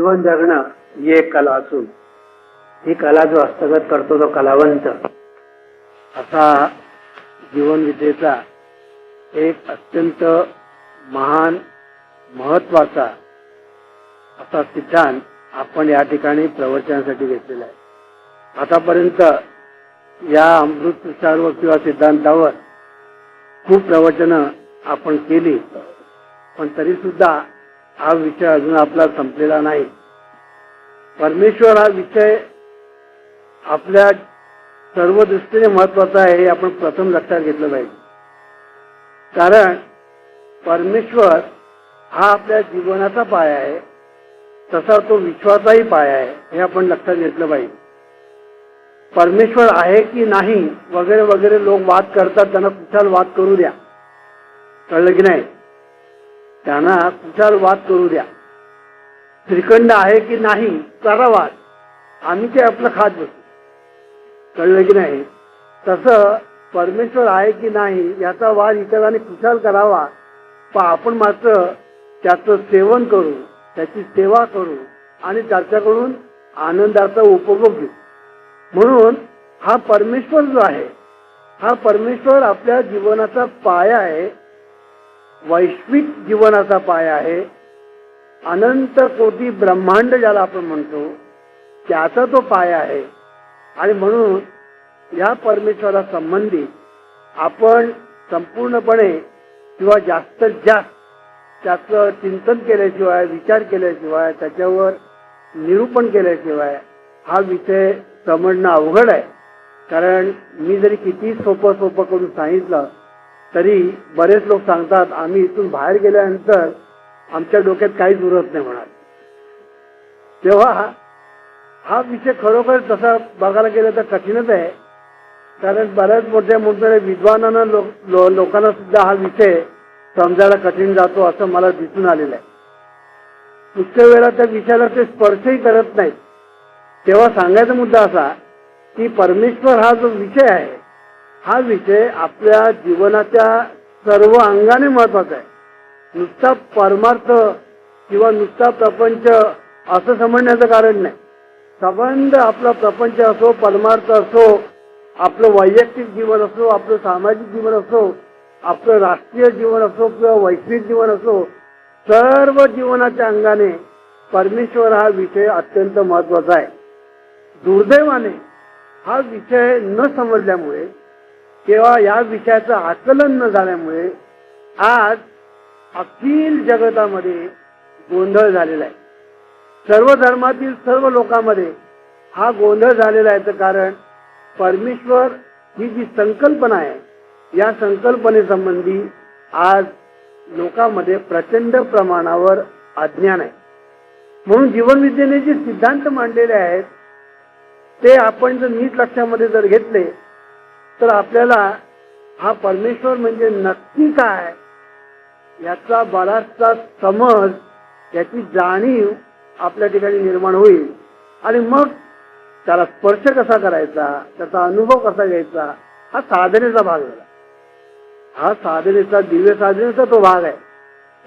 जीवन जगणं ही एक कला असून ही कला जो हस्तगत करतो तो कलावंत असा जीवनविद्येचा एक अत्यंत महान महत्वाचा असा सिद्धांत आपण या ठिकाणी प्रवचनासाठी घेतलेला आहे। आतापर्यंत या अमृत विचार किंवा सिद्धांतावर खूप प्रवचनं आपण केली, पण तरी सुद्धा हा विषय अजून आपला संपलेला नाही। परमेश्वर हा विषय आपल्या सर्व दृष्टीने महत्वाचा आहे हे आपण प्रथम लक्षात घेतलं पाहिजे। कारण परमेश्वर हा आपल्या जीवनाचा पाया आहे, तसा तो विश्वाचाही पाया आहे हे आपण लक्षात घेतलं पाहिजे। परमेश्वर आहे की नाही वगैरे वगैरे लोक वाद करतात, त्यांना कुशाल वाद करू द्या, कळलं की नाही? त्यांना कुशाल वाद करू द्या। श्रीखंड आहे की नाही करा वाद, आम्ही ते आपलं खात बसू, कळलं की नाही? तसं परमेश्वर आहे की नाही याचा वाद इतरांनी कुशाल करावा, पण आपण मात्र त्याचं सेवन करू, त्याची सेवा करू आणि त्याच्याकडून आनंदाचा उपभोग घेऊ। म्हणून हा परमेश्वर जो आहे हा परमेश्वर आपल्या जीवनाचा पाया आहे, वैश्विक जीवनाचा पाया आहे। अनंत कोटी ब्रह्मांड ज्याला आपण म्हणतो त्याचा तो पाया आहे। आणि म्हणून या परमेश्वरा संबंधी आपण संपूर्णपणे किंवा जास्तीत जास्त त्याचं चिंतन केल्याशिवाय, विचार केल्याशिवाय, त्याच्यावर निरूपण केल्याशिवाय हा विषय समजणं अवघड आहे। कारण मी जरी किती सोपं करून सांगितलं तरी बरेच लोक सांगतात आम्ही इथून बाहेर गेल्यानंतर आमच्या डोक्यात काहीच उरत नाही म्हणाल। तेव्हा हा विषय खरोखर तसा बघायला गेलं तर कठीणच आहे। कारण बऱ्याच मोठ्या विद्वानांना लोकांना सुद्धा हा विषय समजायला कठीण जातो असं मला दिसून आलेलं आहे। पुष्कळ वेळा त्या विषयाला ते स्पर्शही करत नाहीत। तेव्हा सांगायचा मुद्दा असा की परमेश्वर हा जो विषय आहे हा विषय आपल्या जीवनाच्या सर्व अंगाने महत्वाचा आहे। नुसता परमार्थ किंवा नुसता प्रपंच असं समजण्याचं कारण नाही। संबंध आपला प्रपंच असो, परमार्थ असो, आपलं वैयक्तिक जीवन असो, आपलं सामाजिक जीवन असो, आपलं राष्ट्रीय जीवन असो किंवा वैश्विक जीवन असो, सर्व जीवनाच्या अंगाने परमेश्वर हा विषय अत्यंत महत्वाचा आहे। दुर्दैवाने हा विषय न समजल्यामुळे किंवा या विषयाचं आकलन न झाल्यामुळे आज अखिल जगतामध्ये गोंधळ झालेला आहे। सर्व धर्मातील सर्व लोकांमध्ये हा गोंधळ झालेला आहे। कारण परमेश्वर ही जी संकल्पना आहे या संकल्पनेसंबंधी आज लोकांमध्ये प्रचंड प्रमाणावर अज्ञान आहे। म्हणून जीवनविद्येने जे सिद्धांत मांडलेले आहेत ते आपण जर नीट लक्षामध्ये जर घेतले तर आपल्याला हा परमेश्वर म्हणजे नक्की काय याचा बराचसा समज, याची जाणीव आपल्या ठिकाणी निर्माण होईल। आणि मग त्याला स्पर्श कसा करायचा, त्याचा अनुभव कसा घ्यायचा हा साधनेचा भाग झाला। हा साधनेचा, दिव्य साधनेचा तो भाग आहे।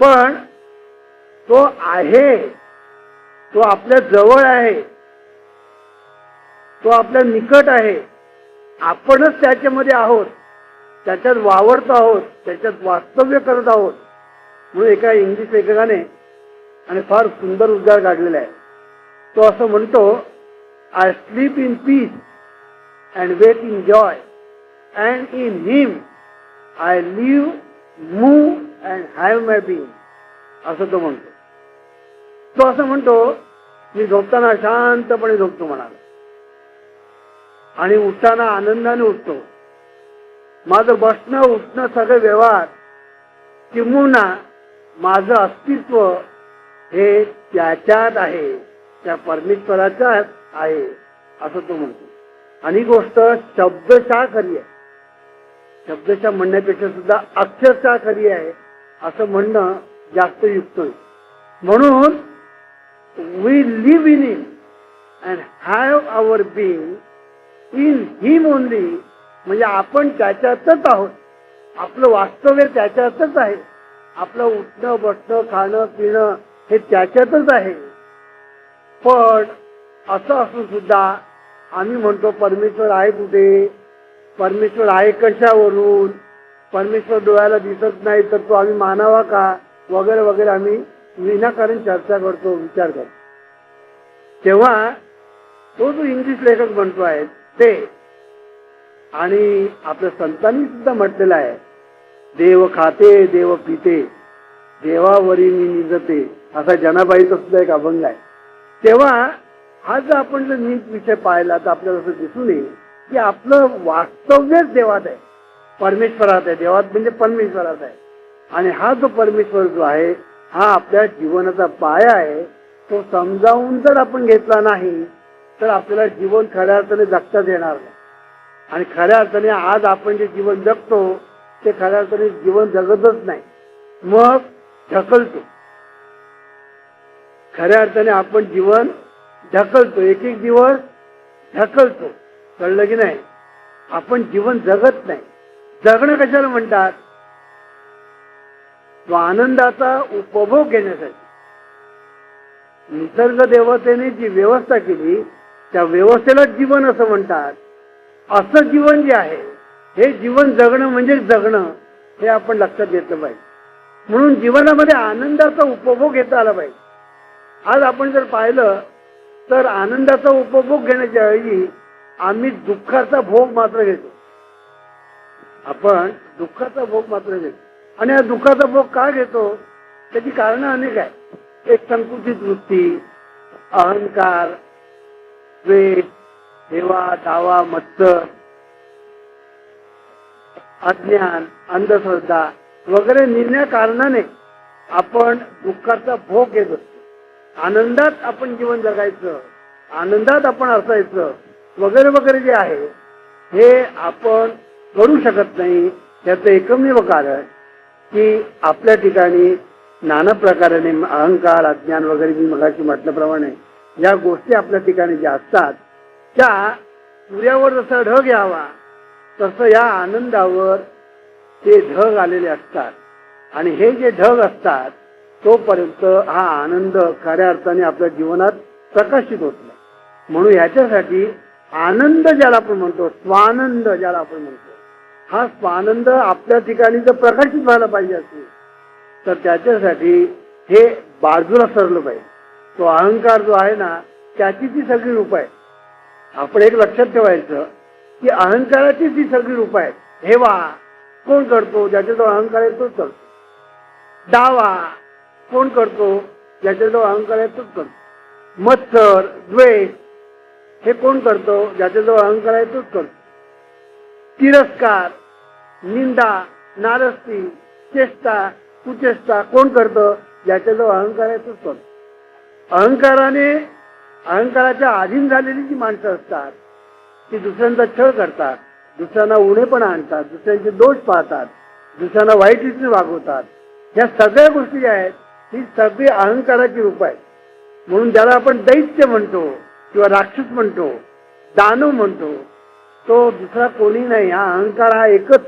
पण तो आहे, तो आपल्या जवळ आहे, तो आपल्या निकट आहे। आपणच त्याच्यामध्ये आहोत, त्याच्यात वावरतो आहोत, त्याच्यात वास्तव्य करत आहोत। म्हणून एका इंग्लिश लेखकाने आणि फार सुंदर उद्गार काढलेला आहे। तो असं म्हणतो, I sleep in peace and wake in joy and in him I live, move and have my being, असं तो म्हणतो। तो असं म्हणतो मी झोपताना शांतपणे झोपतो म्हणाला आणि उठताना आनंदाने उठतो। माझं बसणं उठणं सगळे व्यवहार किंबहुना माझं अस्तित्व हे त्याच्यात आहे, त्या परमेश्वराच्यात आहे असं तो म्हणतो। आणि ही गोष्ट शब्दशः खरी आहे, शब्दशः म्हणण्यापेक्षा सुद्धा अक्षरशः खरी आहे असं म्हणणं जास्त युक्त होईल। म्हणून we live in him and have our being in him only, म्हणजे आपण त्याच्यातच आहोत, आपलं वास्तव्य त्याच्यातच आहे, आपलं उठणं बसणं खाणं पिणं हे त्याच्यातच आहे। पण असं असून सुद्धा आम्ही म्हणतो परमेश्वर आहे कुठे, परमेश्वर आहे कशावरून, परमेश्वर डोळ्याला दिसत नाही तर तो आम्ही मानावा का, वगैरे वगैरे आम्ही विनाकारण चर्चा करतो, विचार करतो. तेव्हा तो जो इंग्लिश लेखक म्हणतो आहे ते, आणि आपल्या संतांनी सुद्धा म्हटलेलं आहे, देव खाते देव पिते देवावरी मी निजते, असा जनाबाईचा सुद्धा एक अभंग आहे. तेव्हा हा जर आपण जर नीट विषय पाहिला तर आपल्याला असं दिसून येईल की आपलं वास्तव्यच देवात आहे, परमेश्वरात आहे. देवात म्हणजे परमेश्वरात आहे. आणि हा जो परमेश्वर जो आहे हा आपल्या जीवनाचा पाया आहे. तो समजावून जर आपण घेतला नाही तर आपल्याला जीवन खऱ्या अर्थाने जगताच येणार नाही. आणि खऱ्या अर्थाने आज आपण जे जीवन जगतो ते खऱ्या अर्थाने जीवन जगतच नाही, मग ढकलतो. खऱ्या अर्थाने आपण जीवन ढकलतो, एक एक दिवस ढकलतो. कळलं की नाही? आपण जीवन जगत नाही. जगणं कशाला म्हणतात? तो आनंदाचा उपभोग घेण्यासाठी. निसर्ग देवतेने जी व्यवस्था केली त्या व्यवस्थेला जीवन असं म्हणतात. असं जीवन जे आहे हे जीवन जगणं म्हणजे जगणं, हे आपण लक्षात घेतलं पाहिजे. म्हणून जीवनामध्ये आनंदाचा उपभोग घेता आला पाहिजे. आज आपण जर पाहिलं तर आनंदाचा उपभोग घेण्याच्या ऐवजी आम्ही दुःखाचा भोग मात्र घेतो. आपण दुःखाचा भोग मात्र घेतो. आणि हा दुःखाचा भोग का घेतो त्याची कारणं अनेक आहेत. एक संकुचित वृत्ती, अहंकार, द्वेष, हेवा दावा, मत्सर, अज्ञान, अंधश्रद्धा वगैरे निर्णय कारणाने आपण दुःखाचा भोग घेत असतो. आनंदात आपण जीवन जगायचं, आनंदात आपण असायचं वगैरे वगैरे जे आहे हे आपण करू शकत नाही. त्याचं एकमेव कारण की आपल्या ठिकाणी नाना प्रकाराने अहंकार, अज्ञान वगैरे मी मगाशी म्हटल्याप्रमाणे या गोष्टी आपल्या ठिकाणी ज्या असतात त्या सूर्यावर जसा ढग यावा तसं या आनंदावर ते ढग आलेले असतात. आणि हे जे ढग असतात तोपर्यंत हा आनंद खऱ्या अर्थाने आपल्या जीवनात प्रकाशित होत नाही. म्हणून ह्याच्यासाठी आनंद ज्याला आपण म्हणतो, स्वानंद ज्याला आपण म्हणतो, हा स्वानंद आपल्या ठिकाणी जर प्रकाशित व्हायला पाहिजे असेल तर त्याच्यासाठी हे बाजूला सरलं पाहिजे. तो अहंकार जो आहे ना त्याची ती सगळी रूप आहे. आपण एक लक्षात ठेवायचं की अहंकाराची ती सगळी रूप आहेत. हेवा कोण करतो? ज्याच्याजवळ अहंकार आहे तोच करतो. दावा कोण करतो? ज्याच्याजवळ अहंकार आहे तोच करतो. मत्सर, द्वेष हे कोण करतो? ज्याच्याजवळ अहंकार आहे तोच करतो. तिरस्कार, निंदा, नारस्ती, चेष्टा, कुचेष्टा कोण करतं? ज्याच्याजवळ अहंकार आहे तोच करतो. अहंकाराच्या अधीन झालेली जी माणसं असतात ती दुसऱ्यांचा छळ करतात, दुसऱ्यांना उणेपणा आणतात, दुसऱ्यांचे दोष पाहतात, दुसऱ्यांना वाईट रीतीने वागवतात. ह्या सगळ्या गोष्टी ज्या आहेत ही सगळी अहंकाराची रूप आहेत. म्हणून ज्याला आपण दैत्य म्हणतो किंवा राक्षस म्हणतो, दानव म्हणतो, तो दुसरा कोणी नाही. हा अहंकार हा एकच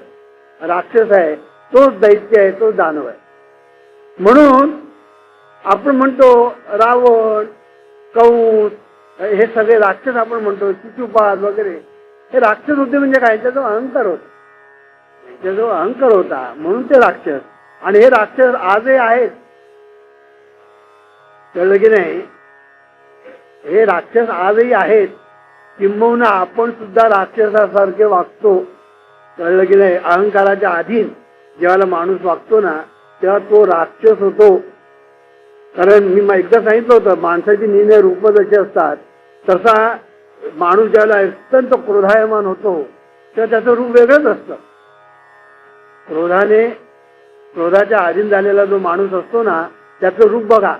राक्षस आहे, तोच दैत्य आहे, तोच दानव आहे. म्हणून आपण म्हणतो रावण, कंस हे सगळे राक्षस आपण म्हणतो, शिशुपाल वगैरे हे राक्षस होते. म्हणजे काय? त्याजवळ अहंकार होता, त्याजवळ अहंकार होता म्हणून ते राक्षस. आणि हे राक्षस आजही आहेत. कळलं की नाही? हे राक्षस आजही आहेत. किंबहुना आपण सुद्धा राक्षसासारखे वागतो. कळलं की नाही? अहंकाराच्या अधीन जेव्हा माणूस वागतो ना तेव्हा तो राक्षस होतो. कारण मी एकदा सांगितलं होतं माणसाची निर्णय रूप जशी असतात तसा माणूस ज्याला अत्यंत क्रोधायमान होतो तेव्हा त्याचं रूप वेगळंच असतं. क्रोधाच्या अधीन झालेला जो माणूस असतो ना त्याचं रूप बघा.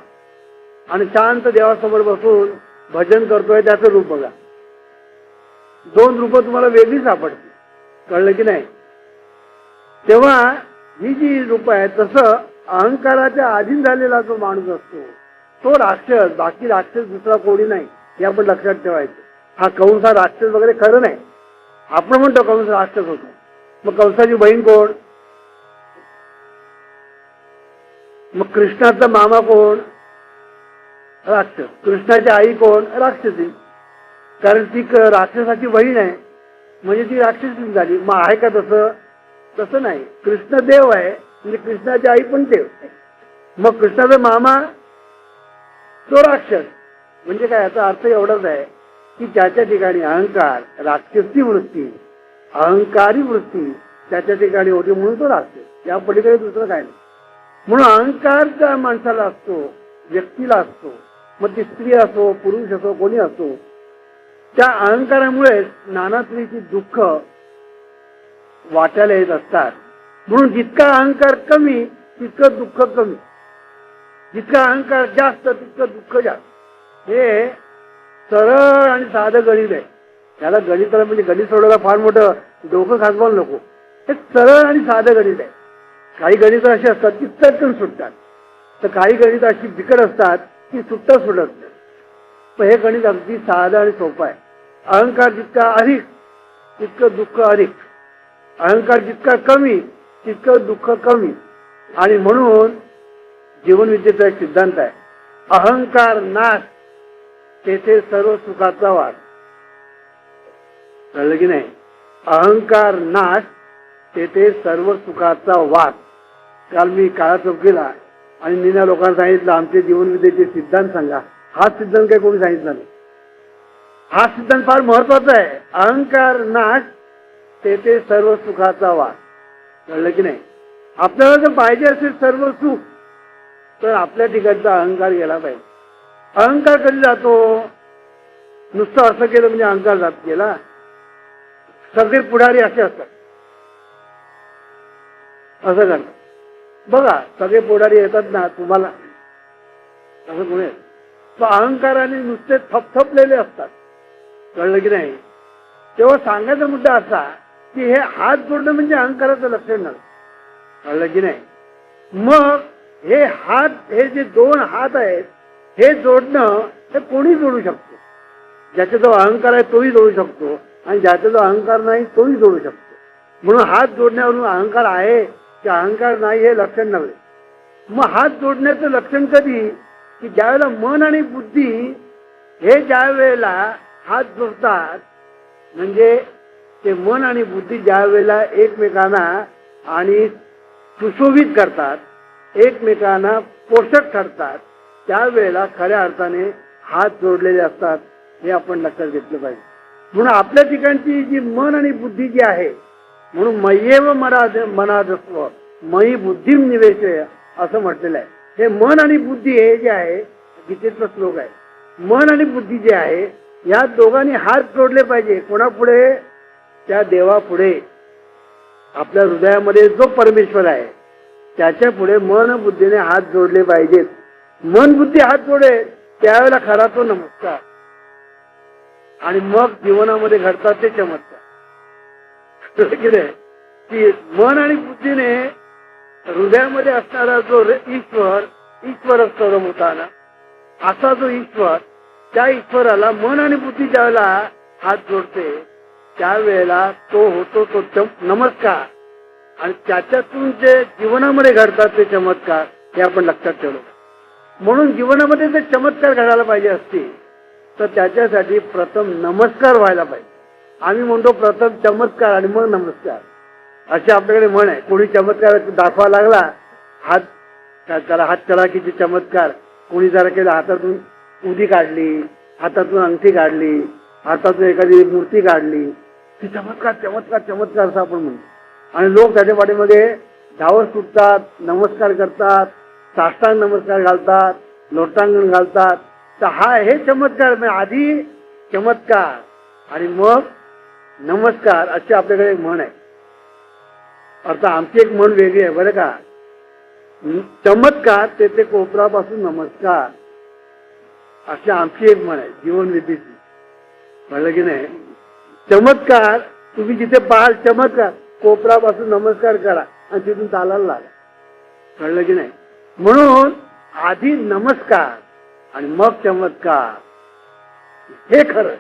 आणि शांत देवासमोर बसून भजन करतोय त्याचं रूप बघा. दोन रूप तुम्हाला वेगळी सापडतील. कळलं की नाही? तेव्हा ही जी रूप आहे तसं अहंकाराच्या अधीन झालेला जो माणूस असतो तो राक्षस, बाकी राक्षस दुसरा कोणी नाही हे आपण लक्षात ठेवायचं. हा कंस हा राक्षस वगैरे खरं नाही. आपण म्हणतो कंस राक्षस होतो. मग कंसाची बहीण कोण? मग कृष्णाचा मामा कोण? राक्षस. कृष्णाची आई कोण? राक्षसी. कारण ती राक्षसाची बहीण आहे म्हणजे ती राक्षसी झाली. मग आहे का तसं? तसं नाही. कृष्ण देव आहे म्हणजे कृष्णाची आई पण देव. मग कृष्णाचा मामा तो राक्षस. म्हणजे काय, याचा अर्थ एवढाच आहे की ज्याच्या ठिकाणी अहंकार, राक्षसी वृत्ती, अहंकारी वृत्ती त्याच्या ठिकाणी होती म्हणून तो राक्षस. या पलीकडे दुसरं काय नाही. म्हणून अहंकार ज्या माणसाला असतो, व्यक्तीला असतो, मग ती स्त्री असो पुरुष असो कोणी असो, त्या अहंकारामुळे नाना तऱ्हेची दुःख वाटायला येत असतात. म्हणून जितका अहंकार कमी तितकं दुःख कमी, जितका अहंकार जास्त तितकं दुःख जास्त. हे सरळ आणि साधं गणित आहे. त्याला गणिताला म्हणजे गणित सोडवायला फार मोठं डोकं खाजवायला नको. हे सरळ आणि साधं गणित आहे. काही गणित अशी असतात की चटकन सुटतात, तर काही गणित अशी बिकट असतात की सुट्टा सुटत नाही. पण हे गणित अगदी साधं आणि सोपं आहे. अहंकार जितका अधिक तितकं दुःख अधिक, अहंकार जितका कमी तितकं दुःख कमी. आणि म्हणून जीवनविद्येचा एक सिद्धांत आहे, अहंकार नाश तेथे सर्व सुखाचा वास. कळलं की नाही? अहंकार नाश तेथे सर्व सुखाचा वास. काल मी काळा चौकीला आणि मी त्या लोकांना सांगितलं आमचे जीवनविद्येचे सिद्धांत सांगा. हा सिद्धांत काही कोणी सांगितला नाही. हा सिद्धांत फार महत्वाचा आहे. अहंकार नाश तेथे सर्व सुखाचा वास. कळलं की नाही? आपल्याला जर पाहिजे असेल सर्व सुख तर आपल्या ठिकाणचा अहंकार गेला पाहिजे. अहंकार कधी जातो? नुसतं असं केलं म्हणजे अहंकार जात गेला. सगळे पुढारी असे असतात, असं करतात. बघा सगळे पुढारी येतात ना तुम्हाला, असं कोणी तो अहंकाराने नुसते थपथपलेले असतात. कळलं की नाही? तेव्हा सांगायचा मुद्दा असा की हे हात जोडणं म्हणजे अहंकाराचं लक्षण नव्हे. कळलं की नाही? मग हे हात, हे जे दोन हात आहेत हे जोडणं हे कोणी जोडू शकतो. ज्याचा जो अहंकार आहे तोही जोडू शकतो आणि ज्याचा जो अहंकार नाही तोही जोडू शकतो. म्हणून हात जोडण्यावरून अहंकार आहे की अहंकार नाही हे लक्षण नव्हे. मग हात जोडण्याचं लक्षण कधी? की ज्यावेळेला मन आणि बुद्धी हे ज्या वेळेला हात जोडतात, म्हणजे ते मन आणि बुद्धी ज्या वेळेला एकमेकांना आणि सुशोभित करतात, एकमेकांना पोषक ठरतात, त्यावेळेला खऱ्या अर्थाने हात जोडलेले असतात. हे आपण लक्षात घेतलं पाहिजे. म्हणून आपल्या ठिकाणची जी मन आणि बुद्धी जी आहे, म्हणून मय्येव मनादस्व मयी बुद्धी निवेशय असं म्हटलेलं आहे. हे मन आणि बुद्धी हे जे आहे गीतेचा श्लोक आहे. मन आणि बुद्धी जे आहे या दोघांनी हात जोडले पाहिजे. कोणापुढे? त्या देवापुढे. आपल्या हृदयामध्ये जो परमेश्वर आहे त्याच्या पुढे मन बुद्धीने हात जोडले पाहिजेत. मन बुद्धी हात जोडे त्यावेळेला खरा तो नमस्कार. आणि मग जीवनामध्ये घडतात ते चमत्कार. की मन आणि बुद्धीने हृदयामध्ये असणारा जो ईश्वर सर्वभूताना असा जो ईश्वर, त्या ईश्वराला मन आणि बुद्धी ज्यावेळेला हात जोडते त्यावेळेला तो होतो तो नमस्कार. आणि त्याच्यातून जे जीवनामध्ये घडतात ते चमत्कार हे आपण लक्षात ठेवलं. म्हणून जीवनामध्ये जे चमत्कार घडायला पाहिजे असतील तर त्याच्यासाठी प्रथम नमस्कार व्हायला पाहिजे. आम्ही म्हणतो प्रथम चमत्कार आणि मग नमस्कार अशी आपल्याकडे म्हण आहे. कोणी चमत्कार दाखवा लागला, हात त्याला हात चलाकीचे चमत्कार कोणी जरा केला, हातातून उदी काढली, हातातून अंगठी काढली, हातातून एखादी मूर्ती काढली, ती चमत्कार चमत्कार चमत्कार असं आपण म्हणतो. आणि लोक त्याच्या पाठीमध्ये धावत सुटतात, नमस्कार करतात, साष्टांग नमस्कार घालतात, लोटांगण घालतात. तर हा हे चमत्कार. आधी चमत्कार आणि मग नमस्कार अशी आपल्याकडे एक म्हण आहे. अर्थात आमची एक म्हण वेगळी आहे बरं का. चमत्कार तेथे कोपरापासून नमस्कार अशी आमची एक म्हण आहे जीवनविधीची. कळलं की नाही? चमत्कार तुम्ही जिथे पाहाल चमत्कार कोपरापासून नमस्कार करा आणि तिथून चालायला लागा. कळलं की नाही? म्हणून आधी नमस्कार आणि मग चमत्कार हे खरं.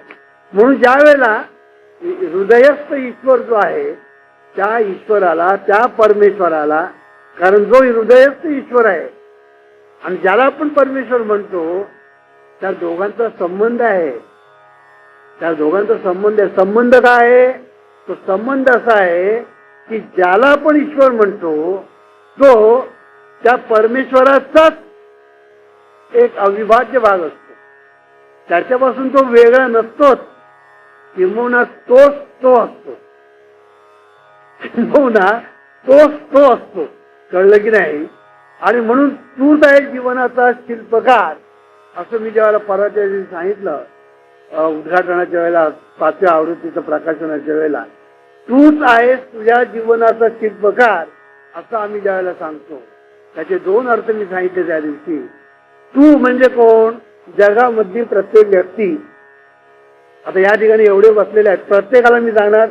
म्हणून ज्या वेळेला हृदयस्थ ईश्वर जो आहे त्या ईश्वराला, त्या परमेश्वराला, कारण जो हृदयस्थ ईश्वर आहे आणि ज्याला आपण परमेश्वर म्हणतो त्या दोघांचा संबंध आहे. त्या दोघांचा संबंध आहे. संबंध काय आहे? तो संबंध असा आहे की ज्याला आपण ईश्वर म्हणतो तो त्या परमेश्वराचाच एक अविभाज्य भाग असतो. त्याच्यापासून तो वेगळा नसतोच, किंबहुना तोच तो असतो. किंबहुना तोच तो असतो. कळलं की नाही? आणि म्हणून तूच आहे जीवनाचा शिल्पकार, असं मी ज्यावेळेला परवाच्या दिवशी सांगितलं उद्घाटनाच्या वेळेला, 5व्या आवृत्तीचं प्रकाशनाच्या वेळेला, तूच आहेस तुझ्या जीवनाचा शिल्पकार, असं आम्ही ज्यावेळेला सांगतो. त्याचे 2 अर्थ मी सांगितले त्या दिवशी. तू म्हणजे कोण? जगामधली प्रत्येक व्यक्ती. आता या ठिकाणी एवढे बसलेले आहेत, प्रत्येकाला मी सांगणार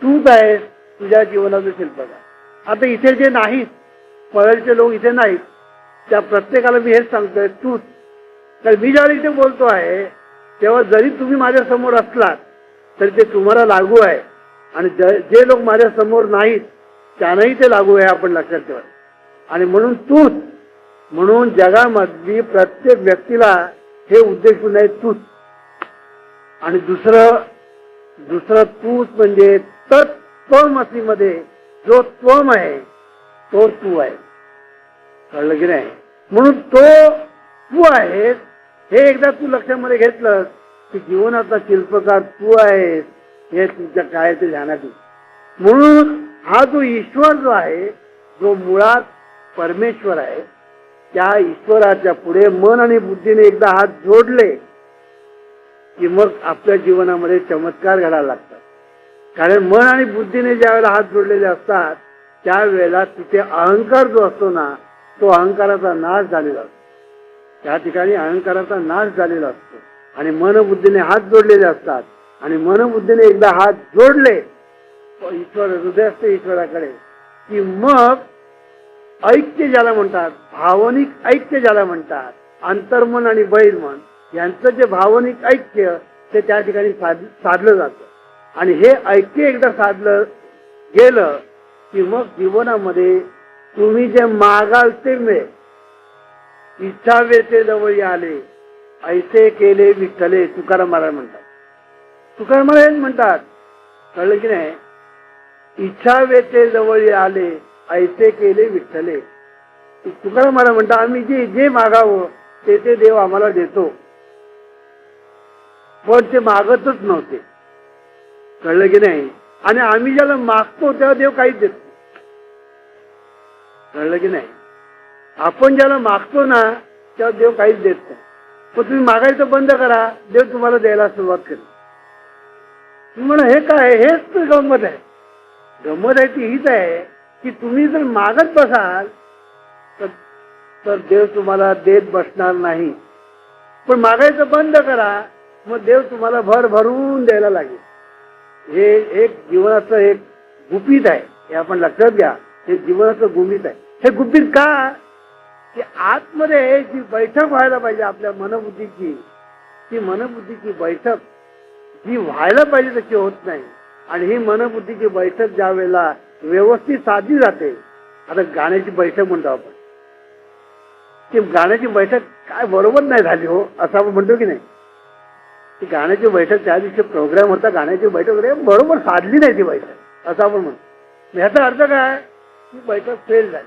तूच आहेस तुझ्या जीवनाचं शिल्पकार. आता इथे जे नाहीत, पळलचे लोक इथे नाहीत, त्या प्रत्येकाला मी हेच सांगतोय, तूच. तर मी ज्यावेळी इथे बोलतो आहे तेव्हा जरी तुम्ही माझ्या समोर असलात तरी ते तुम्हाला लागू आहे, आणि जे लोक माझ्या समोर नाहीत त्यांनाही ते लागू आहे, आपण लक्षात ठेवा. आणि म्हणून तूच, म्हणून जगामधली प्रत्येक व्यक्तीला हे उद्देशून आहे तूच. आणि दुसरं तूच म्हणजे तत्त्वमसीमध्ये जो त्वम आहे तो तू आहे. कळलं की नाही? म्हणून तो तू आहेस हे एकदा तू लक्षामध्ये घेतलं की जीवनाचा शिल्पकार तू आहेस हे तुझ्या काय ते ध्यानात येईल. म्हणून हा जो ईश्वर जो आहे, जो मुळात परमेश्वर आहे, त्या ईश्वराच्या पुढे मन आणि बुद्धीने एकदा हात जोडले की मग आपल्या जीवनामध्ये चमत्कार घडायला लागतात. कारण मन आणि बुद्धीने ज्या वेळेला हात जोडलेले असतात त्यावेळेला तिथे अहंकार जो असतो ना, तो अहंकाराचा नाश झालेला असतो. त्या ठिकाणी अहंकाराचा नाश झालेला असतो. आणि मनबुद्धीने हात जोडलेले असतात. आणि मनबुद्धीने एकदा हात जोडले ईश्वर हृदयस्थ ईश्वराकडे की मग ऐक्य ज्याला म्हणतात, भावनिक ऐक्य ज्याला म्हणतात, अंतर्मन आणि बहिर्मन यांचं जे भावनिक ऐक्य ते त्या ठिकाणी साधलं जातं. आणि हे ऐक्य एकदा साधलं गेलं की मग जीवनामध्ये तुम्ही जे मागाल ते मिळेल. इच्छावे ते जवळ आले, ऐसे केले विठ्ठले, तुकाराम महाराज म्हणतात. तुकाराम महाराज म्हणतात, कळलं की नाही? इच्छावे ते जवळ आले, ऐसे केले विठ्ठले. तुकाराम महाराज म्हणतात, आम्ही जे मागावं ते देव आम्हाला देतो, पण ते मागतच नव्हते. कळलं की नाही? आणि आम्ही ज्याला मागतो तेव्हा देव काहीच देत नाही. कळलं की नाही? आपण ज्याला मागतो ना तेव्हा देव काहीच देत नाही. पण तुम्ही मागायचं बंद करा, देव तुम्हाला द्यायला सुरुवात करेल. तुम्ही म्हणा हे काय? हेच तर गंमत आहे. गंमत आहे ती हीच आहे की तुम्ही जर मागत बसाल तर देव तुम्हाला देत बसणार नाही. पण मागायचं बंद करा, मग देव तुम्हाला भरून द्यायला लागेल. हे एक जीवनाचं एक गुपित आहे, हे आपण लक्षात घ्या. हे जीवनाचं गुपित आहे. हे गुपित का? की आतमध्ये जी बैठक व्हायला पाहिजे आपल्या मनबुद्धीची, ती मनबुद्धीची बैठक जी व्हायला पाहिजे तशी होत नाही. आणि ही मनबुद्धीची बैठक ज्या वेळेला व्यवस्थित साधली जाते, आता गाण्याची बैठक म्हणतो आपण, ती गाण्याची बैठक काय बरोबर नाही झाली हो असं आपण म्हणतो की नाही? ती गाण्याची बैठक त्या दिवशी प्रोग्राम होता, गाण्याची बैठक बरोबर साधली नाही ती बैठक असं आपण म्हणतो. ह्याचा अर्थ काय? ती बैठक फेल झाली.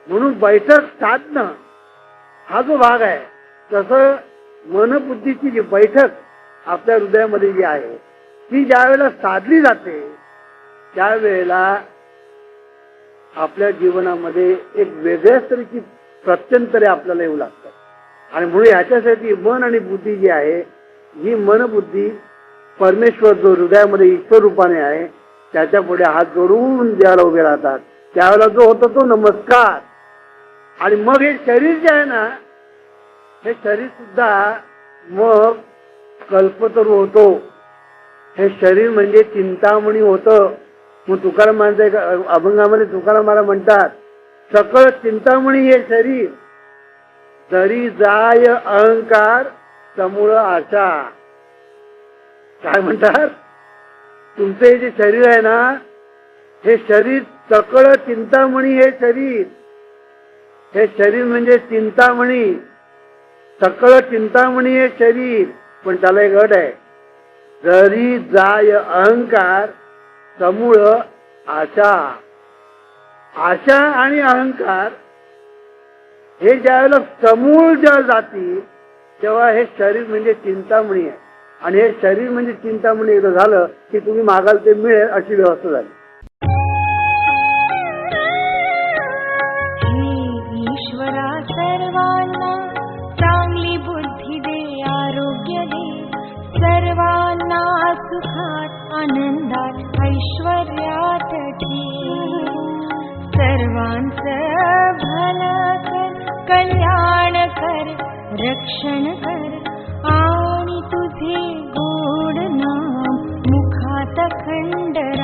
म्हणून बैठक साधणं हा जो भाग आहे, तसं मनबुद्धीची जी बैठक आपल्या हृदयामध्ये जी आहे ती ज्या वेळेला साधली जाते त्यावेळेला आपल्या जीवनामध्ये एक वेगळ्याच तऱ्हेची प्रत्यंतरे आपल्याला येऊ लागतात. आणि म्हणून ह्याच्यासाठी मन आणि बुद्धी जी आहे, ही मनबुद्धी परमेश्वर जो हृदयामध्ये ईश्वर रूपाने आहे त्याच्या पुढे हात जोडून ज्याला उभे राहतात त्यावेळेला जो होतो तो नमस्कार. आणि मग हे शरीर जे आहे ना, हे शरीर सुद्धा मग कल्पतरू होतो. हे शरीर म्हणजे चिंतामणी होतं. मग तुकाराम महाराज अभंगामध्ये तुकाराम महाराज म्हणतात, सकळ चिंतामणी हे शरीर, जरी जाय अहंकार समूळ आशा. काय म्हणतात? तुमचं हे जे शरीर आहे ना, हे शरीर सकळ चिंतामणी हे शरीर. हे शरीर म्हणजे चिंतामणी. सकळ चिंतामणी हे शरीर, पण त्याला एक अट आहे, जरी जाय अहंकार समूळ आशा. आशा आणि अहंकार हे ज्यावेळेला समूळ जेव्हा जाती तेव्हा हे शरीर म्हणजे चिंतामणी आहे. आणि हे शरीर म्हणजे चिंतामणी एकदा झालं की तुम्ही मागाल ते मिळेल अशी व्यवस्था झाली. ईश्वरा सर्वांना चांगली बुद्धी दे, आरोग्य दे, सर्वांना सुखात आनंदात ऐश्वर्यात ठेव. सर्वांचं भलं कर, कल्याण कर, रक्षण कर, आणि तुझे गोड नाम मुखात खंडरा.